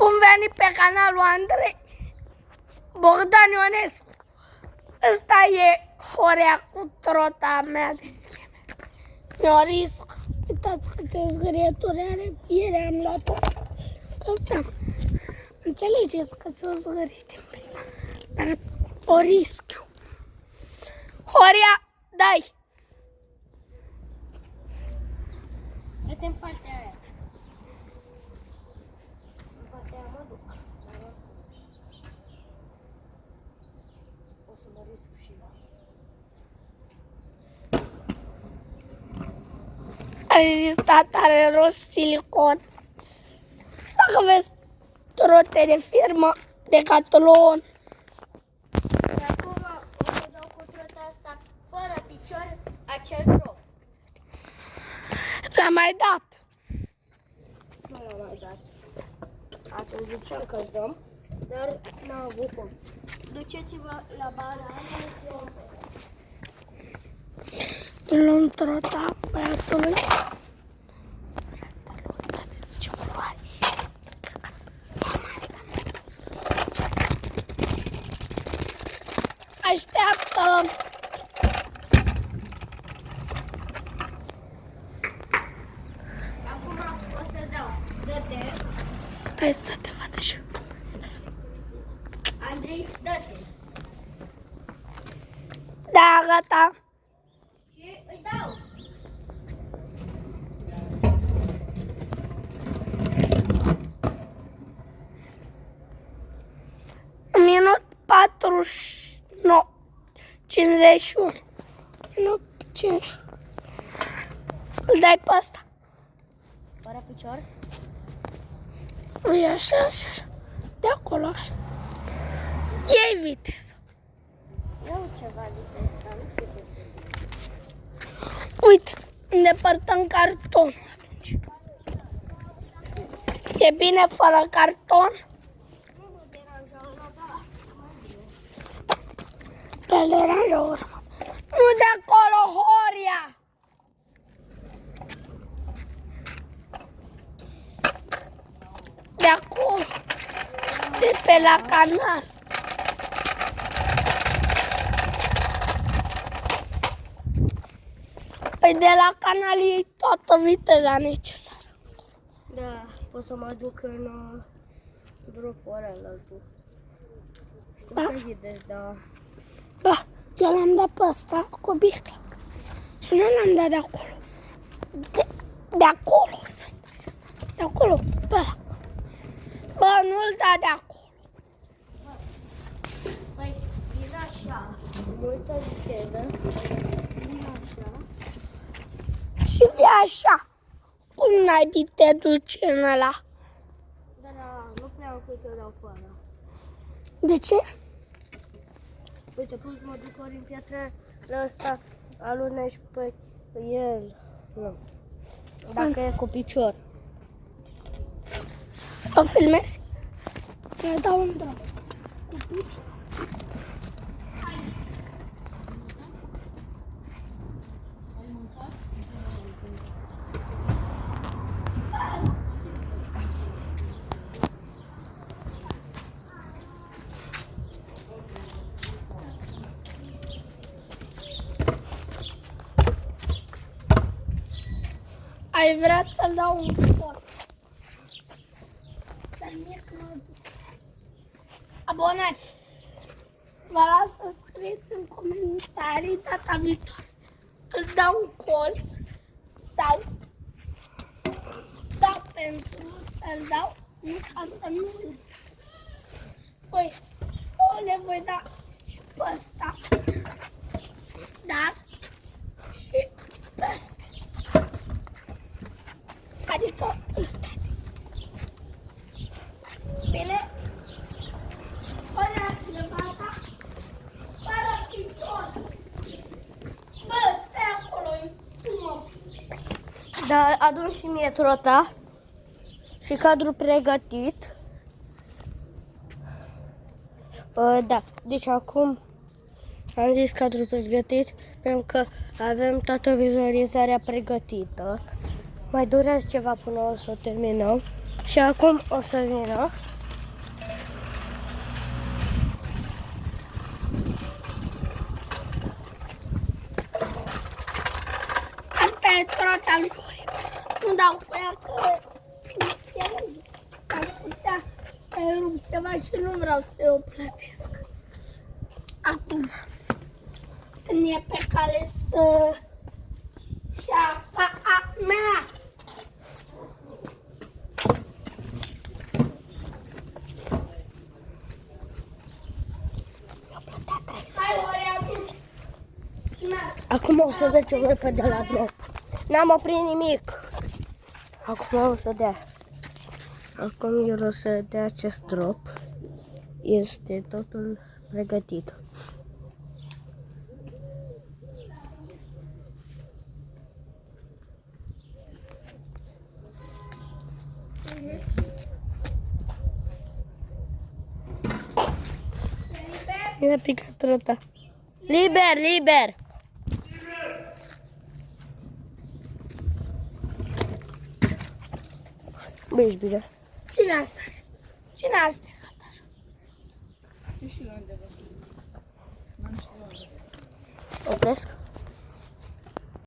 Bun venit pe canalul Andrei Bogdan Ionescu. Ăsta e Horea cu trota mea de scheme. Mi-o risc. Uitați câte zgârieturi are. Ieri am luat-o. Căutam. Înțelegeți că ți-o zgârit în prima. Dar o risc eu. Horea, dai! Dă-te în partea aia. În partea aia mă duc. O să mă risc și eu. Rezistat, are rost silicon. Dacă vezi trote de firmă, Decathlon. Și acum o să dau cu trota asta fără picior acel drop. L-am mai dat. Nu l-am mai dat. Atunci ziceam că-l dăm, dar n-am avut cum. Duceți-vă la bara aia. Luăm trota băiatului. Uitați-vă ce culoare. Așteaptă! Acum o să dau. Dă-te. Stai să te faci și Andrei, dă-te. da, gata. Și îi dau. Minut 49. 51. Minut 5. Îl dai pe ăsta. Fără picior? E așa, așa, așa. De acolo, așa. Iei viteză. Eu ceva diferit, dar nu știu ce. Uite, îndepărtăm cartonul atunci. E bine fără carton? Nu mă deranja ăla, da. Te deranja urmă. Nu de acolo, Horia! De acolo. De pe la canal. Păi de la canal e toată viteza necesară. Da, pot să mă duc în dropul ăla altul. Știu Da? că vedeți, da. Ba, eu l-am dat pe ăsta cu bicla. Și nu l-am dat de acolo. De acolo să stai. De acolo, pe ăla. Bă, nu-l da de acolo. Păi, din așa. Multă viteză. Din așa. Și fie așa. Cum naibii te duci în ăla? Dar nu prea am cum să dau fără. De ce? Uite, cum să mă duc ori în piatră la ăsta, alunești pe el. Nu. Dacă e cu picior. O filmezi? Te dau un drop. Cu picior. Ai vrea să-l dau un sport. Dar mie că mă duc. Abonați! Vă las să scrieți în comentarii data viitoare. Îl dau un colț sau da pentru să-l dau ca să nu îl. Păi, o le voi da și pe ăsta. Dar și pe ăsta. Adică ăsta. Bine? Puneți-le bata fără picior. Bă, stai acolo, tu mă. Da, adun și mie trota și cadrul pregătit. Da, deci acum am zis cadrul pregătit pentru că avem toată vizualizarea pregătită. Mai durează ceva până o să o terminăm. Și acum o să vină lui Horea. Nu dau cu ea că s-ar putea rup ceva și nu vreau să o plătesc. Acum, când e pe cale să șeafa a mea. Hai, Horea, tu. Acum o să mergem repede la drop. N-am oprit nimic. Acum o să dea. Acum el o să dea acest drop. Este totul pregătit. Mi-a picat rota. Liber, liber! Bă, ești bine. Cine asta? Cine asta? Opresc?